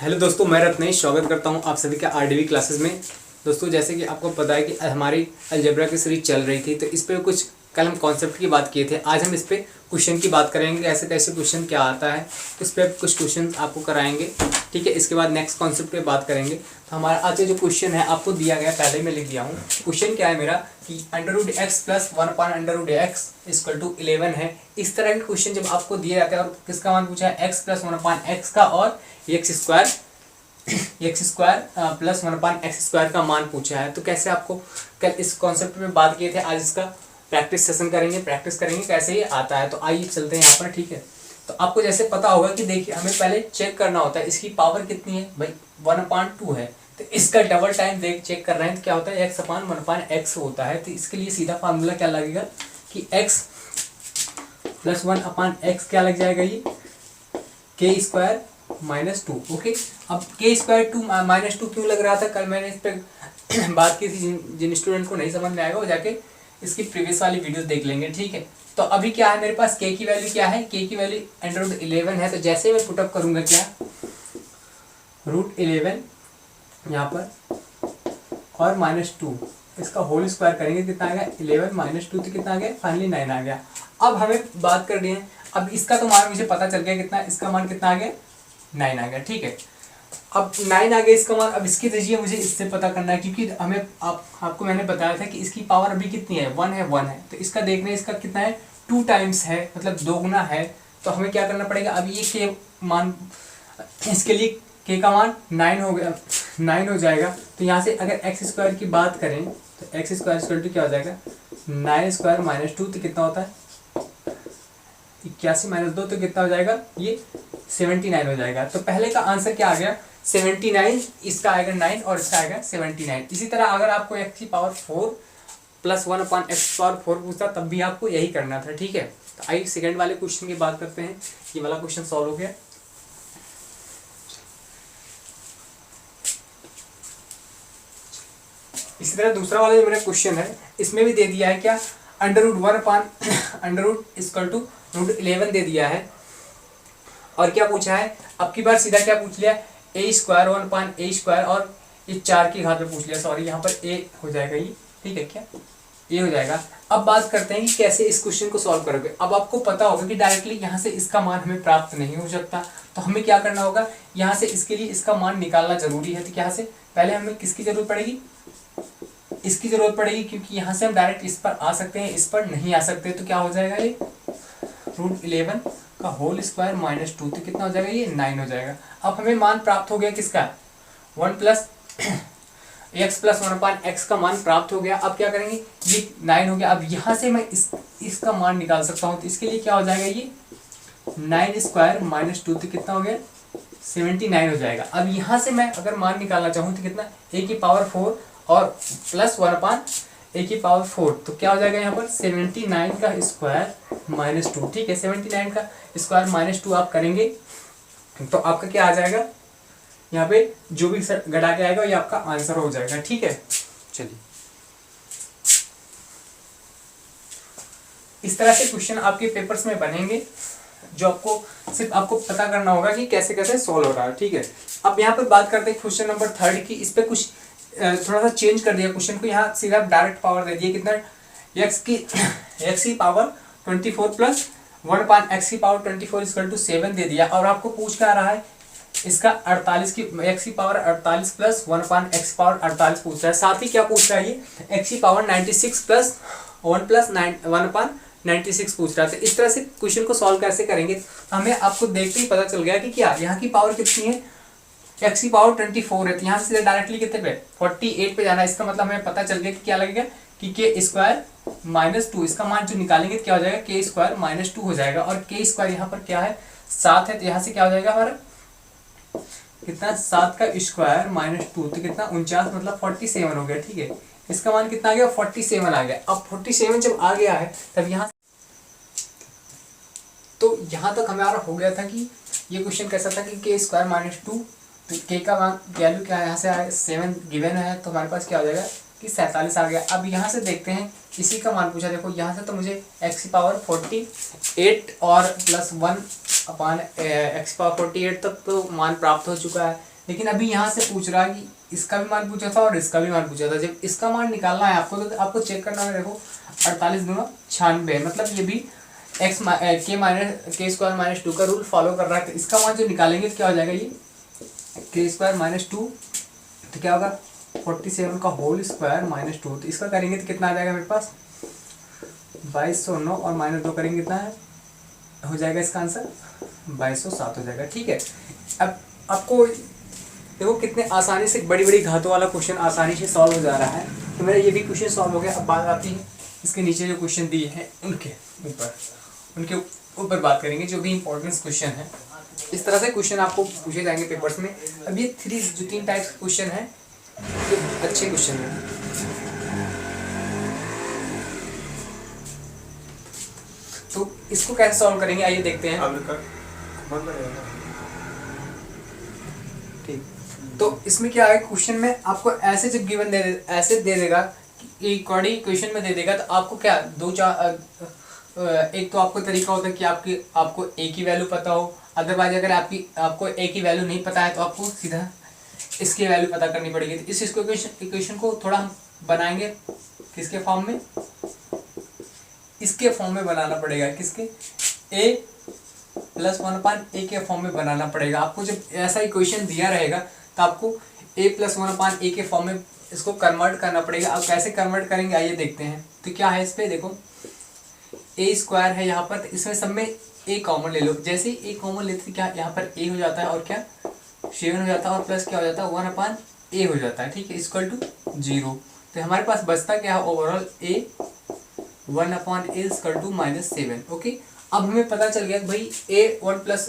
Hello दोस्तों, मैं रत्नेश स्वागत करता हूं आप सभी का आरडीवी क्लासेस में। दोस्तों, जैसे कि आपको पता है कि हमारी अलजेब्रा की सीरीज चल रही थी, तो इस पे कुछ कल हम कॉन्सेप्ट की बात किए थे। आज हम इस पे क्वेश्चन की बात करेंगे, ऐसे कैसे क्वेश्चन क्या आता है, इस पे कुछ क्वेश्चन आपको कराएंगे। ठीक है, इसके बाद नेक्स्ट कॉन्सेप्ट पे बात करेंगे। तो हमारा आज का जो क्वेश्चन है आपको दिया गया, पहले मैं लिख दिया हूँ। क्वेश्चन क्या है मेरा कि √x + 1/√x = 11 है। इस तरह के क्वेश्चन जब आपको दिए जाते हैं और किसका मान पूछा है, x + 1/x का और x स्क्वायर + 1/x² का मान पूछा है, तो कैसे आपको कल इस कॉन्सेप्ट में बात किए थे, आज इसका प्रैक्टिस सेशन करेंगे, प्रैक्टिस करेंगे कैसे ये आता है। तो आइए चलते हैं यहाँ पर। ठीक है, तो आपको जैसे पता होगा कि देखिए हमें पहले चेक करना होता है इसकी पावर कितनी है भाई, 1/2 है। तो इसका डबल टाइम चेक कर रहे हैं तो क्या होता है, x/1/x होता है। तो इसके लिए सीधा फार्मूला क्या लगेगा कि x + 1/x क्या लग जाएगा, ये k² - 2। ओके, अब k² 2 क्यों लग रहा था, कल मैंने इस पर बात की थी। जिन स्टूडेंट को नहीं समझ में आएगा वो जाके इसकी प्रीवियस वाली वीडियोस देख लेंगे। ठीक है, तो अभी क्या है मेरे पास, k की वैल्यू क्या है, k की वैल्यू √11 है। तो जैसे मैं पुटअप करूंगा क्या, √11 यहाँ पर और -2, इसका होल स्क्वायर करेंगे, कितना आ गया 11 - 2, तो कितना आ गया फाइनली 9 आ गया। अब हमें बात करनी है, अब इसका तो मान मुझे पता चल गया कितना, इसका मान कितना आ गया 9 आ गया। ठीक है, अब 9 आ गया इसका मान। अब इसकी दीजिए मुझे इससे पता करना है, क्योंकि हमें आपको मैंने बताया था कि इसकी पावर अभी कितनी है, 1 है। तो इसका देखना है इसका कितना है, 2 टाइम्स है, मतलब दोगुना है। तो हमें क्या करना पड़ेगा, अब ये के मान, इसके लिए के का मान 9 हो गया, 9 हो जाएगा। तो यहाँ से अगर x² की बात करें तो x² क्या हो जाएगा, 9² - 2, तो कितना होता है 81 - 2, तो कितना हो जाएगा ये 79 हो जाएगा। तो पहले का आंसर क्या आ गया 79, इसका आएगा 9 और इसका आएगा 79। इसी तरह अगर आपको x⁴ + 1/x⁴ पूछता तब भी आपको यही करना था। ठीक है, तो आइए सेकंड वाले क्वेश्चन की बात करते हैं। ये वाला क्वेश्चन सॉल्व हो गया। इसी तरह दूसरा वाला जो मेरा क्वेश्चन है, इसमें भी दे दिया है क्या, √1/√11 दे दिया है। और क्या पूछा है, अब की बार सीधा क्या पूछ लिया, a² 1/a² और ये 4 की घात में पूछ लिया। सॉरी, यहाँ पर a हो जाएगा ये, ठीक है क्या, a हो जाएगा। अब बात करते हैं कि कैसे इस क्वेश्चन को सॉल्व करोगे। अब आपको पता होगा कि डायरेक्टली यहाँ से इसका मान हमें प्राप्त नहीं हो सकता, तो हमें क्या करना होगा, यहाँ से इसके लिए इसका मान निकालना जरूरी है। तो यहाँ से पहले हमें किसकी जरूरत पड़ेगी, इसकी जरूरत पड़ेगी, क्योंकि यहाँ से हम डायरेक्ट इस पर आ सकते हैं, इस पर नहीं आ सकते। तो क्या हो जाएगा, ये √11 का होल स्क्वायर - 2, तो कितना हो जाएगा, ये 9 हो जाएगा। अब हमें मान प्राप्त हो गया किसका, 1 + x + 1/x का मान प्राप्त हो गया। अब क्या करेंगे, ये 9 हो गया। अब यहाँ से मैं इसका मान निकाल सकता हूँ। तो इसके लिए क्या हो जाएगा, ये 9² - 2, तो कितना हो गया 79 हो जाएगा। अब यहाँ से मैं अगर मान निकालना चाहूँ तो कितना, a⁴ और + 1/a⁴, तो क्या हो जाएगा यहाँ पर 79 का स्क्वायर - 2। ठीक है, 79 का स्क्वायर - 2 आप करेंगे तो आपका क्या आ जाएगा, यहाँ पे जो भी घटा के आएगा ये आपका आंसर हो जाएगा। ठीक है, चलिए इस तरह से क्वेश्चन आपके पेपर्स में बनेंगे, जो आपको सिर्फ आपको पता करना होगा कि कैसे कैसे सॉल्व हो रहा है। ठीक है, अब यहाँ पर बात करते हैं क्वेश्चन नंबर 3 की। इस पे कुछ थोड़ा सा चेंज कर दिया क्वेश्चन को, यहाँ सीधा डायरेक्ट पावर दे दिया, कितना x पावर 24 + 1/x⁴ 7 दे दिया। और आपको पूछ क्या रहा है, इसका 48 की x⁴ + 1/x⁴ पूछ रहा है। साथ ही क्या पूछ रहा है, ये x⁴ 96 + 1/96 पूछ रहा है। तो इस तरह से क्वेश्चन को सॉल्व कैसे करेंगे, हमें आपको देखते ही पता चल गया कि क्या यहाँ की पावर कितनी है, x⁴ 24 है। तो यहाँ से डायरेक्टली कितने पे 48 पे जाना है। इसका मतलब हमें पता चल गया कि क्या लगेगा कि k² - 2, इसका मान जो निकालेंगे तो क्या हो जाएगा, k² - 2 हो जाएगा। और k² यहाँ पर क्या है 7 है, तो यहाँ से क्या हो जाएगा हमारा कितना, 7 का स्क्वायर - 2, तो कितना 49, मतलब 47 हो गया। ठीक है, इसका मान कितना आ गया 47 आ गया। अब 47 जब आ गया है तब यहाँ, तो यहाँ तक हमारा हो गया था कि ये क्वेश्चन कैसा था कि k² - 2, तो k का मान वैल्यू क्या है, यहाँ से आया 7 गिवन है, तो हमारे पास क्या हो जाएगा कि 47 आ गया। अब यहाँ से देखते हैं इसी का मान पूछा। देखो यहाँ से तो मुझे x⁴ 48 और +1/x⁴ 48 तक तो मान प्राप्त हो चुका है। लेकिन अभी यहाँ से पूछ रहा है कि इसका भी मान पूछा था और इसका भी मान पूछा था। जब इसका मान निकालना है आपको तो आपको चेक करना है। देखो 48 दूना 96, मतलब ये भी के स्क्वायर माइनस 2 का रूल फॉलो कर रहा है। तो इसका मान जो निकालेंगे तो क्या हो जाएगा, ये के स्क्वायर माइनस 2, तो क्या होगा 47 का होल स्क्वायर माइनस 2। तो इसका करेंगे तो कितना आ जाएगा मेरे पास 2209 और माइनस 2 करेंगे कितना है, हो जाएगा इसका आंसर 2207 हो जाएगा। ठीक है, अब आपको देखो कितने आसानी से बड़ी बड़ी घातों वाला क्वेश्चन आसानी से सॉल्व हो जा रहा है। तो मेरा ये भी क्वेश्चन सॉल्व हो गया। अब बात आती है इसके नीचे जो क्वेश्चन दिए हैं उनके ऊपर बात करेंगे, जो भी इंपॉर्टेंट क्वेश्चन है। इस तरह से क्वेश्चन आपको पूछे जाएंगे पेपर्स में। अब ये 3 टाइप्स क्वेश्चन है, ये अच्छे क्वेश्चन हैं। तो इसको कैसे सॉल्व करेंगे आइए देखते हैं। ठीक, तो इसमें क्या है, क्वेश्चन में आपको ऐसे जब गिवन ऐसे दे देगा कि क्वेश्चन में दे देगा, तो आपको क्या एक तो आपको तरीका होता है कि आपको ए की वैल्यू पता हो। अदरवाइज अगर आपको ए की वैल्यू नहीं पता है तो आपको सीधा इसकी वैल्यू पता करनी पड़ेगी। तो इस इक्वेशन को थोड़ा हम बनाएंगे किसके फॉर्म में, इसके फॉर्म में बनाना पड़ेगा। किसके, a + 1/a के फॉर्म में बनाना पड़ेगा। आपको जब ऐसा इक्वेशन दिया रहेगा तो आपको a + 1/a के फॉर्म में इसको कन्वर्ट करना पड़ेगा। अब कैसे कन्वर्ट करेंगे आइए देखते हैं। तो क्या है इस पे देखो, a स्क्वायर है यहाँ पर, तो इसमें सब में a कॉमन ले लो। जैसे ही a कॉमन लेते क्या यहाँ पर a हो जाता है और क्या 7 हो जाता है और प्लस क्या हो जाता है 1/a हो जाता है। ठीक है, = 0। तो हमारे पास बचता क्या है ओवरऑल a 1/a = -7। ओके, अब हमें पता चल गया भाई a 1 +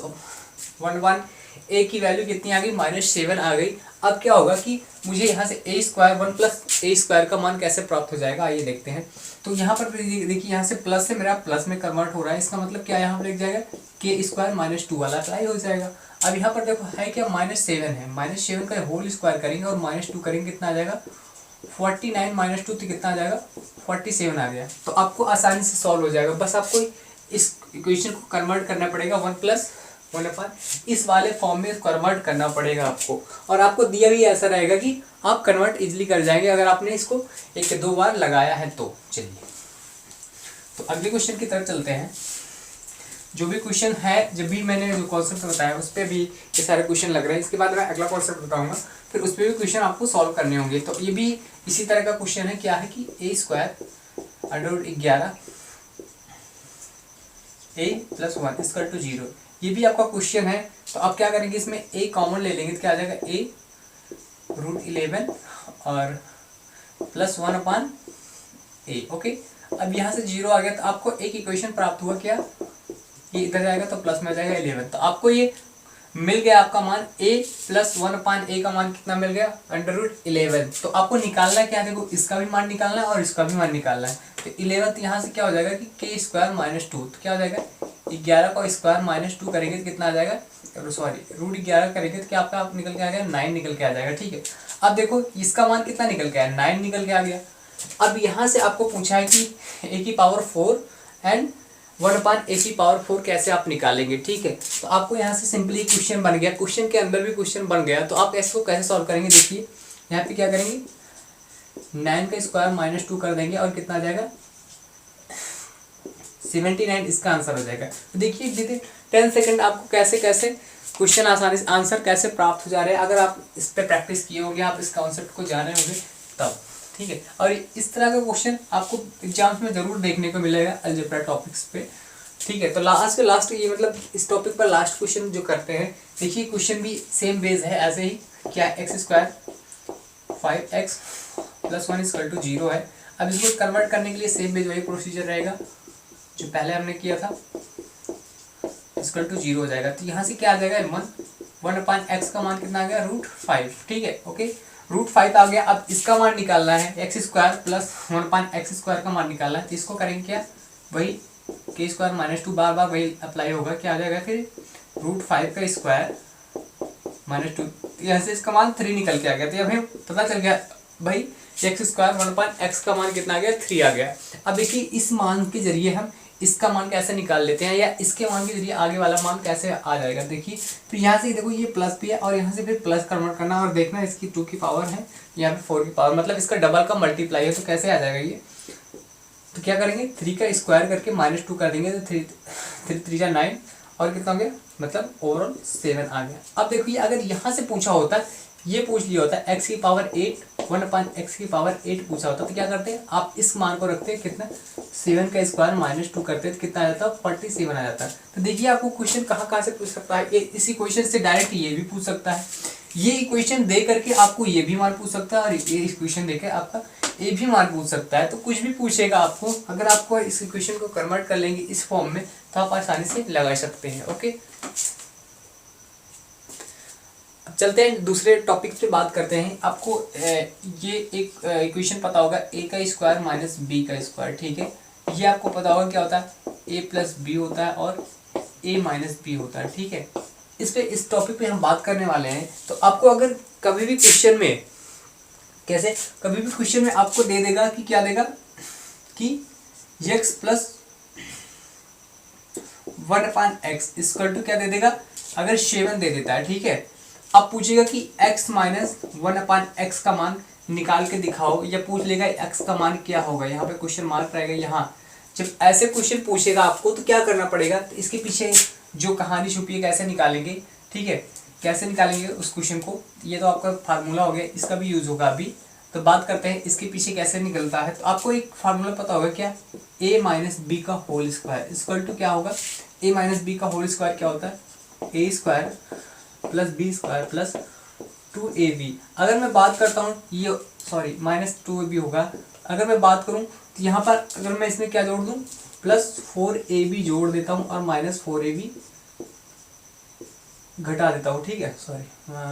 1/a की वैल्यू कितनी आ गई, -7 आ गई। अब क्या होगा कि मुझे यहाँ से a स्क्वायर 1 + a² का मान कैसे प्राप्त हो जाएगा आइए देखते हैं। तो यहाँ पर देखिए यहाँ से प्लस से मेरा प्लस में कन्वर्ट हो रहा है। इसका मतलब क्या यहाँ पर लिख जाएगा k² -2 वाला अप्लाई हो जाएगा। अब यहाँ पर देखो है क्या -7 है, -7 का होल स्क्वायर करेंगे और -2 करेंगे कितना आ जाएगा 49 - 2 तो कितना आ जाएगा 47 आ गया। तो आपको आसानी से सॉल्व हो जाएगा। बस आपको इस इक्वेशन को कन्वर्ट करना पड़ेगा 1 + 1/, इस वाले फॉर्म में कन्वर्ट करना पड़ेगा आपको। और आपको दिया भी ऐसा रहेगा कि आप कन्वर्ट इजीली कर जाएंगे अगर आपने इसको 1 से 2 बार लगाया है तो। चलिए तो अगले क्वेश्चन की तरफ चलते हैं। जो भी क्वेश्चन है, जब भी मैंने जो कॉन्सेप्ट बताया उस पर भी ये सारे क्वेश्चन लग रहे हैं। इसके बाद मैं अगला कॉन्सेप्ट बताऊंगा, फिर उस पर भी क्वेश्चन आपको सॉल्व करने होंगे। तो ये भी इसी तरह का क्वेश्चन है। क्या है कि a² √11 a + 1 = 0। ये भी आपका क्वेश्चन है। तो आप क्या करेंगे, इसमें a कॉमन ले लेंगे तो क्या आ जाएगा a √11 और + 1/a। ओके, अब यहाँ से 0 आ गया तो आपको एक इक्वेशन प्राप्त हुआ। क्या, ये इधर जाएगा तो प्लस में जाएगा 11। तो आपको ये मिल गया आपका मान a + 1/a का मान कितना मिल गया √11। तो आपको निकालना क्या है, देखो इसका भी मान निकालना है और इसका भी मान निकालना है। तो 11 यहाँ से क्या हो जाएगा कि k² - 2, तो क्या हो जाएगा 11 का स्क्वायर -2 करेंगे तो कितना आ जाएगा, सॉरी √11 करेंगे तो क्या आपका निकल के आ गया 9 निकल के आ जाएगा। ठीक है, अब देखो इसका मान कितना निकल के आया 9 निकल के आ गया। अब यहाँ से आपको पूछा है कि a⁴ एंड 1/a⁴ कैसे आप निकालेंगे। ठीक है, तो आपको यहाँ से सिंपली क्वेश्चन बन गया, क्वेश्चन के अंदर भी क्वेश्चन बन गया। तो आप इसको कैसे सॉल्व करेंगे, देखिए यहाँ पे क्या करेंगे 9 का स्क्वायर -2 कर देंगे और कितना आ जाएगा 79, इसका आंसर हो जाएगा। तो देखिए विद 10 सेकंड आपको कैसे कैसे क्वेश्चन आसानी से आंसर कैसे प्राप्त हो जा रहे हैं। अगर आप इस पर प्रैक्टिस किए होंगे, आप इस कॉन्सेप्ट को जाने होंगे तब। ठीक है, और इस तरह का क्वेश्चन आपको एग्जाम्स में जरूर देखने को मिलेगा अलजेब्रा टॉपिक्स पे। ठीक है, तो लास्ट ये मतलब इस टॉपिक पर लास्ट क्वेश्चन जो करते हैं, देखिए क्वेश्चन भी सेम बेस है ऐसे ही। क्या x² 5x + 1 = 0 है। अब इसको कन्वर्ट करने के लिए सेम बेस वही प्रोसीजर रहेगा जो पहले हमने किया था, = 0 हो जाएगा। तो यहाँ से क्या आ जाएगा 1/x का मान कितना आ गया √5। ठीक है, ओके √5 आ गया। अब इसका मान निकालना है x² + 1/x² का मान निकालना है। तो इसको करेंगे क्या, वही k² - 2 बार वही अप्लाई होगा। क्या आ जाएगा फिर √5 का स्क्वायर -2, यहाँ से इसका मान 3 निकल के आ गया। तो हमें पता चल गया भाई x² 1/x का मान कितना आ गया 3 आ गया। अब देखिए इस मान के जरिए हम इसका मान कैसे निकाल लेते हैं, या इसके मान के जरिए आगे वाला मान कैसे आ जाएगा। देखिए तो यहाँ से देखो ये प्लस भी है और यहाँ से फिर प्लस कन्वर्ट करना, और देखना इसकी 2 की पावर है, यहाँ पे 4 की पावर, मतलब इसका डबल का मल्टीप्लाई है, तो कैसे आ जाएगा ये। तो क्या करेंगे, 3 का स्क्वायर करके -2 कर देंगे, तो 3 3 9 और कितना हो गया, मतलब ओवरऑल 7 आ गया। अब देखिए अगर यहाँ से पूछा होता, ये पूछ लिया होता x की पावर 8 1/x की पावर 8 पूछा होता, तो क्या करते हैं आप इस मान को रखते हैं कितना, 7 का स्क्वायर -2 करते हैं तो कितना आ जाता है, 47 आ जाता है। तो देखिए आपको क्वेश्चन कहाँ कहाँ से पूछ सकता है, इसी क्वेश्चन से डायरेक्ट ये भी पूछ सकता है, ये इक्वेशन दे करके आपको ये भी मान पूछ सकता है, और ये इक्वेशन देकर आपका ये भी मान पूछ सकता है। तो कुछ भी पूछेगा आपको, अगर आपको इस इक्वेशन को कन्वर्ट कर लेंगे इस फॉर्म में तो आप आसानी से लगा सकते हैं। ओके, अब चलते हैं दूसरे टॉपिक पे बात करते हैं। आपको ये एक इक्वेशन पता होगा, a का स्क्वायर माइनस b का स्क्वायर, ठीक है। ये आपको पता होगा क्या होता है, a प्लस बी होता है और a माइनस बी होता है, ठीक है। इस टॉपिक पे हम बात करने वाले हैं। तो आपको अगर कभी भी क्वेश्चन में, कैसे कभी भी क्वेश्चन में आपको दे देगा कि क्या देगा कि x plus 1/x equal to क्या दे देगा, अगर 7 दे देता है, ठीक है। अब पूछेगा कि x माइनस 1/x का मान निकाल के दिखाओ, या पूछ लेगा x का मान क्या होगा, यहाँ पे क्वेश्चन मार्क रहेगा यहाँ। जब ऐसे क्वेश्चन पूछेगा आपको तो क्या करना पड़ेगा, तो इसके पीछे जो कहानी छुपी है कैसे निकालेंगे, ठीक है, कैसे निकालेंगे उस क्वेश्चन को, ये तो आपका फार्मूला हो गया, इसका भी यूज होगा अभी। तो बात करते हैं इसके पीछे कैसे निकलता है। तो आपको एक फार्मूला पता होगा क्या, a माइनस बी का होल स्क्वायर इक्वल टू क्या होगा, a माइनस बी का होल स्क्वायर क्या होता है, a square plus B square plus 2ab। अगर मैं बात करता हूँ ये, सॉरी -2ab होगा। अगर मैं बात करूँ तो यहाँ पर अगर मैं इसमें क्या जोड़ दूँ, प्लस 4ab जोड़ देता हूँ और -4ab घटा देता हूँ, ठीक है, सॉरी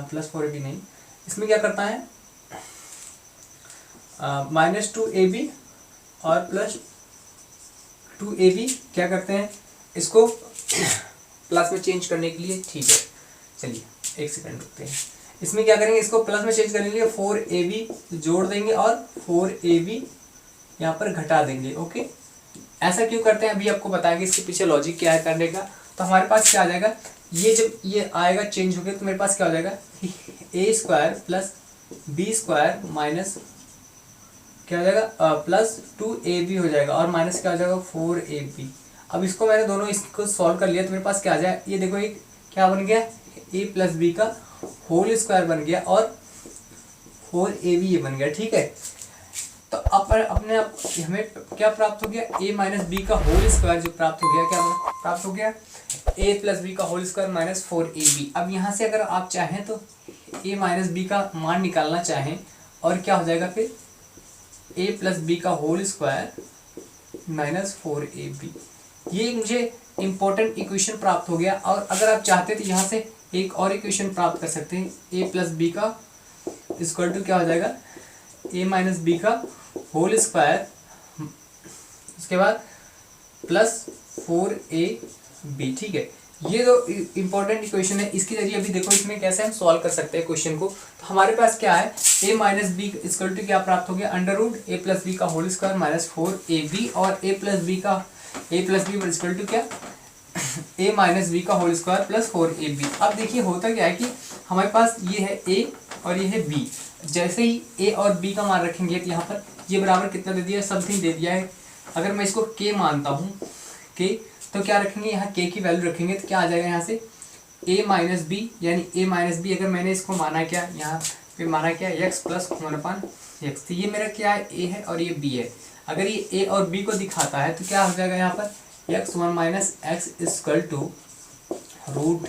प्लस 4ab नहीं, इसमें क्या करता है -2ab और प्लस 2ab क्या करते हैं, इसको प्लस में चेंज करने के लिए, ठीक है। चलिए एक सेकंड रुकते हैं, इसमें क्या करेंगे, इसको प्लस में चेंज करने के लिए 4ab जोड़ देंगे और 4ab यहाँ पर घटा देंगे। ओके, ऐसा क्यों करते हैं अभी आपको बताएंगे, इसके पीछे लॉजिक क्या है करने का। तो हमारे पास क्या आ जाएगा, ये जब ये आएगा चेंज हो गया तो मेरे पास क्या हो जाएगा, a square plus B square minus क्या हो जाएगा प्लस 2ab हो जाएगा, और माइनस क्या हो जाएगा 4ab। अब इसको मैंने दोनों इसको सॉल्व कर लिया तो मेरे पास क्या आ जाए, ये देखो एक क्या बन गया, a प्लस बी का होल स्क्वायर बन गया और 4ab ये बन गया, ठीक है। तो अपने आप हमें क्या प्राप्त हो गया, a माइनस बी का होल स्क्वायर जो प्राप्त हो गया, क्या प्राप्त हो गया, a प्लस बी का होल स्क्वायर माइनस 4ab। अब यहाँ से अगर आप चाहें तो a माइनस बी का मान निकालना चाहें, और क्या हो जाएगा फिर a प्लस बी का होल स्क्वायर माइनस 4ab। ये मुझे इम्पोर्टेंट इक्वेशन प्राप्त हो गया। और अगर आप चाहते तो यहाँ से एक और इक्वेशन प्राप्त कर सकते हैं, a प्लस बी का इक्वल टू क्या हो जाएगा, a माइनस बी का होल स्क्वायर, उसके बाद प्लस 4ab, ठीक है। ये जो इम्पोर्टेंट इक्वेशन है, इसके जरिए अभी देखो इसमें कैसे हम सॉल्व कर सकते हैं क्वेश्चन को। तो हमारे पास क्या है, a minus B equal to क्या प्राप्त हो गया, under root a plus B का होल स्क्वायर माइनस 4ab, और a plus B equal to क्या, a माइनस बी का होल स्क्वायर प्लस 4ab। अब देखिए होता क्या है कि हमारे पास ये है a और ये है b, जैसे ही a और b का मान रखेंगे तो यहाँ पर ये बराबर कितना दे दिया, समथिंग दे दिया है। अगर मैं इसको k मानता हूँ, k, तो क्या रखेंगे यहाँ k की वैल्यू रखेंगे तो क्या आ जाएगा यहाँ से a माइनस बी, यानी a माइनस बी अगर मैंने इसको माना क्या, यहाँ पे माना क्या x प्लस 1/x, तो ये मेरा क्या है a है और ये b है। अगर ये a और b को दिखाता है तो क्या हो जाएगा यहाँ पर x1 minus x equal to root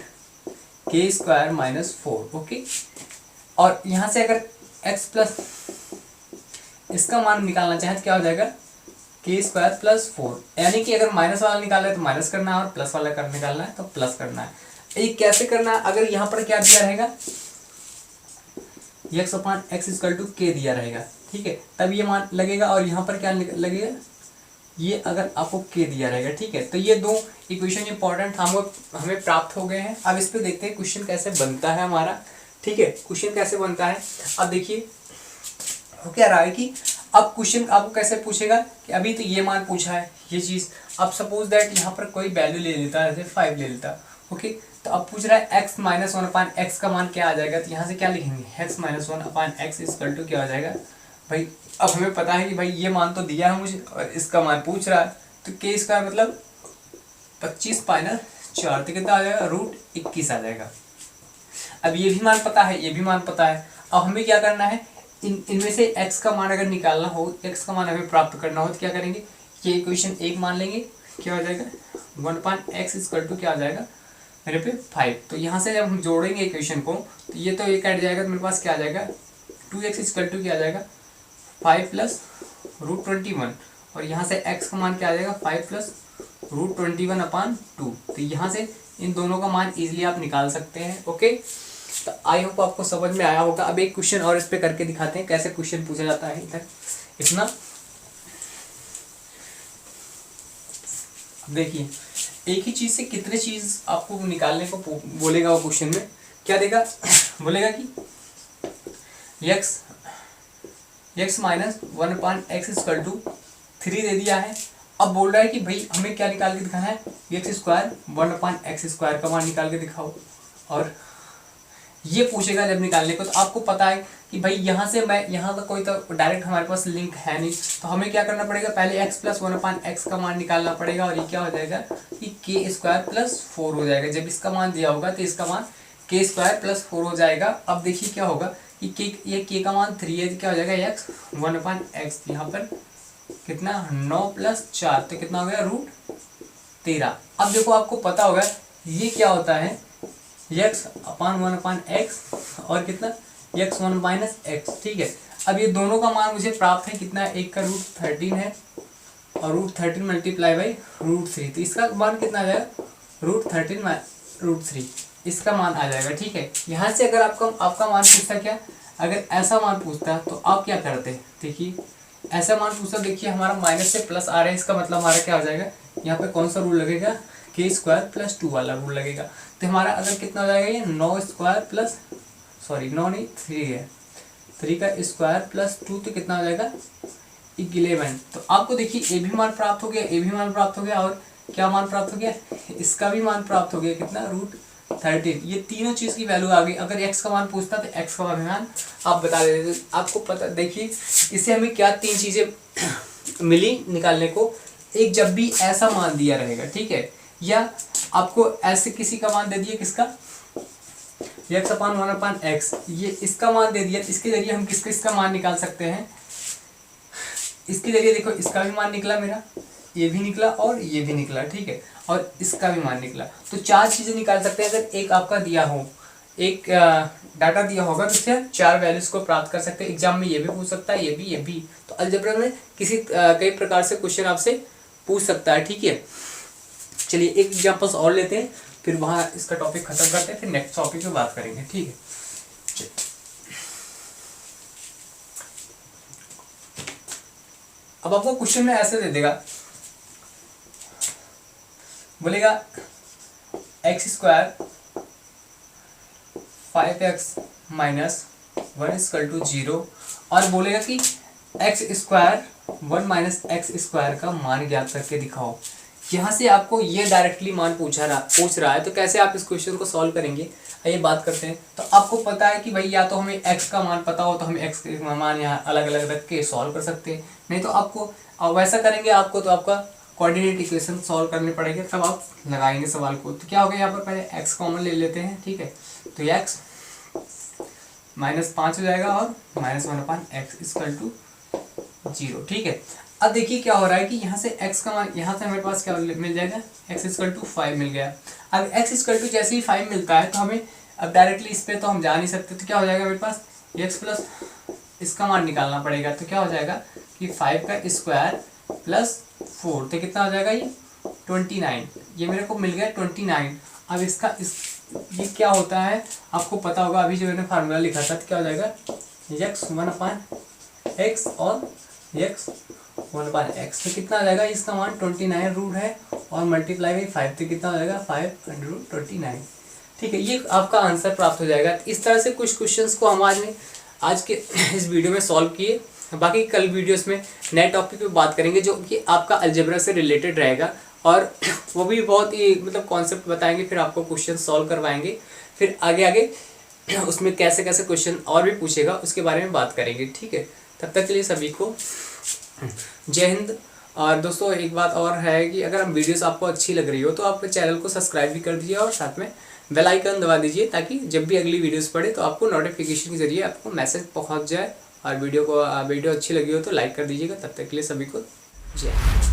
k square minus 4। Okay, और यहाँ से अगर x प्लस इसका मान निकालना चाहे तो क्या हो जाएगा k स्क्वायर प्लस 4, यानी कि अगर माइनस वाला निकालना है तो माइनस करना है और प्लस वाला निकालना है तो प्लस करना है। ये कैसे करना है, अगर यहाँ पर क्या दिया रहेगा x/x इक्वल टू k दिया रहेगा, ठीक है, तब ये मान लगेगा, और यहाँ पर क्या लगेगा, ये अगर आपको k दिया रहेगा, ठीक है। तो ये दो इक्वेशन इंपॉर्टेंट हमें प्राप्त हो गए हैं। अब इस पे देखते हैं क्वेश्चन कैसे बनता है हमारा, ठीक है। क्वेश्चन कैसे बनता है, अब देखिए हो क्या रहा है कि अब क्वेश्चन आपको कैसे पूछेगा कि अभी तो ये मान पूछा है ये चीज़, अब सपोज दैट यहाँ पर कोई वैल्यू ले लेता है, जैसे 5 ले लेता, ओके। तो अब पूछ रहा है x माइनस 1/x का मान क्या आ जाएगा, तो यहाँ से क्या लिखेंगे, x minus 1/x equal to क्या हो जाएगा भाई। अब हमें पता है कि भाई ये मान तो दिया है मुझे और इसका मान पूछ रहा है, तो के स्क्वायर मतलब 25/4, तो कितना आ जाएगा, √21 आ जाएगा। अब ये भी मान पता है, ये भी मान पता है। अब हमें क्या करना है, इनमें से x का मान अगर निकालना हो, x का मान हमें प्राप्त करना हो तो क्या करेंगे, ये इक्वेशन 1 मान लेंगे, क्या हो जाएगा 1/x इक्वल टू क्या हो जाएगा मेरे पे 5। तो यहाँ से जब हम जोड़ेंगे इक्वेशन को तो ये तो ये कट जाएगा, तो मेरे पास क्या आ जाएगा 2x इक्वल टू क्या आ जाएगा 5 प्लस √21, और यहाँ से x का मान क्या आ जाएगा 5 प्लस √21/2। तो यहाँ से इन दोनों का मान इजीली आप निकाल सकते हैं, ओके। तो आई होप आपको समझ में आया होगा। अब एक क्वेश्चन और इस पे करके दिखाते हैं कैसे क्वेश्चन पूछा जाता है इधर इतना। देखिए एक ही चीज से कितने चीज आपको निकालने को बोलेगा वो क्वेश्चन में, क्या देगा बोलेगा कि x minus 1/x equal to 3 दे दिया है। अब बोल रहा है कि भाई हमें क्या निकाल के दिखाना है, x स्क्वायर 1/x स्क्वायर का मान निकाल के दिखाओ। और ये पूछेगा जब निकालने को, तो आपको पता है कि भाई यहाँ से मैं यहाँ का कोई तो डायरेक्ट हमारे पास लिंक है नहीं, तो हमें क्या करना पड़ेगा, पहले x प्लस 1/x का मान निकालना पड़ेगा, और ये क्या हो जाएगा कि k स्क्वायर प्लस 4 हो जाएगा। जब इसका मान दिया होगा तो इसका मान k स्क्वायर प्लस 4 हो जाएगा। अब देखिए क्या होगा कि ये k का मान 3 है, तो क्या हो जाएगा x 1/x, यहाँ पर कितना 9 प्लस 4, तो कितना हो गया √13। अब देखो आपको पता होगा ये क्या होता है x/1/x और कितना x1 - x, ठीक है। अब ये दोनों का मान मुझे प्राप्त है कितना, एक का √13 है और √13 मल्टीप्लाई बाई √3, तो इसका मान कितना आ जाएगा √13 √3, इसका मान आ जाएगा, ठीक है। यहाँ से अगर आपका मान पूछता क्या, अगर ऐसा मान पूछता तो आप क्या करते, देखिए ऐसा मान पूछता, देखिए हमारा माइनस से प्लस आ रहा है, इसका मतलब हमारा क्या हो जाएगा, यहाँ पे कौन सा रूल लगेगा, k स्क्वायर प्लस 2 वाला रूल लगेगा। तो हमारा अगर कितना हो जाएगा, ये 9 स्क्वायर प्लस 3 है, 3 का स्क्वायर प्लस 2, तो कितना हो जाएगा 11। तो आपको देखिए ए भी मान प्राप्त हो गया, ए भी मान प्राप्त हो गया, और क्या मान प्राप्त हो गया, इसका भी मान प्राप्त हो गया, कितना √13। ये तीनों चीज़ की वैल्यू आ गई। अगर x का मान पूछता तो x का मान आप बता देते, आपको पता। देखिए इससे हमें क्या 3 चीज़ें मिली निकालने को, एक जब भी ऐसा मान दिया रहेगा, ठीक है, या आपको ऐसे किसी का मान दे दिया, किसका x/1/x, ये इसका मान दे दिया, इसके जरिए हम इसका मान निकाल सकते हैं। इसके जरिए देखो इसका भी मान निकला मेरा, ये भी निकला और ये भी निकला, ठीक है, और इसका भी मान निकला। तो 4 चीज़ें निकाल सकते हैं। अगर एक आपका दिया हो, एक डाटा दिया होगा तो इससे 4 वैल्यूज को प्राप्त कर सकते हैं। एग्जाम में ये भी पूछ सकता है, ये भी। तो अलजेब्रा में कई प्रकार से क्वेश्चन आपसे पूछ सकता है, ठीक है। चलिए एक एग्जाम्पल्स और लेते हैं, फिर वहाँ इसका टॉपिक खत्म करते हैं, फिर नेक्स्ट टॉपिक में बात करेंगे, ठीक है। अब आपको क्वेश्चन में ऐसे दे देगा, बोलेगा x square 5x minus 1 equal to 0, और बोलेगा कि x स्क्वायर 1 - x स्क्वायर का मान ज्ञात करके दिखाओ। यहाँ से आपको ये डायरेक्टली मान पूछ रहा है, तो कैसे आप इस क्वेश्चन को सॉल्व करेंगे, आइए बात करते हैं। तो आपको पता है कि भाई या तो हमें x का मान पता हो तो हम x का मान यहाँ अलग अलग रख के सॉल्व कर सकते हैं, नहीं तो आपको वैसा करेंगे आपको तो आपका कोऑर्डिनेट इक्वेशन सॉल्व करने पड़ेंगे, तब आप लगाएंगे सवाल को। तो क्या हो गया, यहाँ पर पहले x कॉमन ले लेते हैं, ठीक है। तो x -5 हो जाएगा और -1/x इक्वल टू 0, ठीक है। अब देखिए क्या हो रहा है कि यहाँ से x का मान, यहाँ से हमारे पास क्या मिल जाएगा, x इक्वल टू 5 मिल गया। अब x इक्वल टू जैसे ही 5 मिलता है तो हमें अब डायरेक्टली इस पर तो हम जा नहीं सकते, तो क्या हो जाएगा मेरे पास x प्लस इसका मान निकालना पड़ेगा। तो क्या हो जाएगा कि 5 का स्क्वायर प्लस 4, तो कितना हो जाएगा ये 29, ये मेरे को मिल गया 29। अब इसका ये क्या होता है आपको पता होगा, अभी जो मैंने फार्मूला लिखा था, तो क्या हो जाएगा x 1/x और x 1/x, तो कितना आ जाएगा, इसका मान 29 रूट है और मल्टीप्लाई बाई 5, तो कितना हो जाएगा 529, ठीक है। ये आपका आंसर प्राप्त हो जाएगा। इस तरह से कुछ क्वेश्चंस को हम आज के इस वीडियो में सॉल्व किए। बाकी कल वीडियोस में नए टॉपिक पे बात करेंगे जो कि आपका अलजेब्रा से रिलेटेड रहेगा, और वो भी बहुत ही मतलब कॉन्सेप्ट बताएंगे, फिर आपको क्वेश्चन सॉल्व करवाएंगे, फिर आगे आगे उसमें कैसे कैसे क्वेश्चन और भी पूछेगा उसके बारे में बात करेंगे। ठीक है, तब तक के लिए सभी को जय हिंद। और दोस्तों एक बात और है कि अगर हम वीडियोस आपको अच्छी लग रही हो तो आप चैनल को सब्सक्राइब भी कर दीजिए और साथ में बेल आइकन दबा दीजिए, ताकि जब भी अगली वीडियोस पड़े तो आपको नोटिफिकेशन के जरिए आपको मैसेज पहुंच जाए। और वीडियो अच्छी लगी हो तो लाइक कर दीजिएगा। तब तक के लिए सभी को जय हिंद।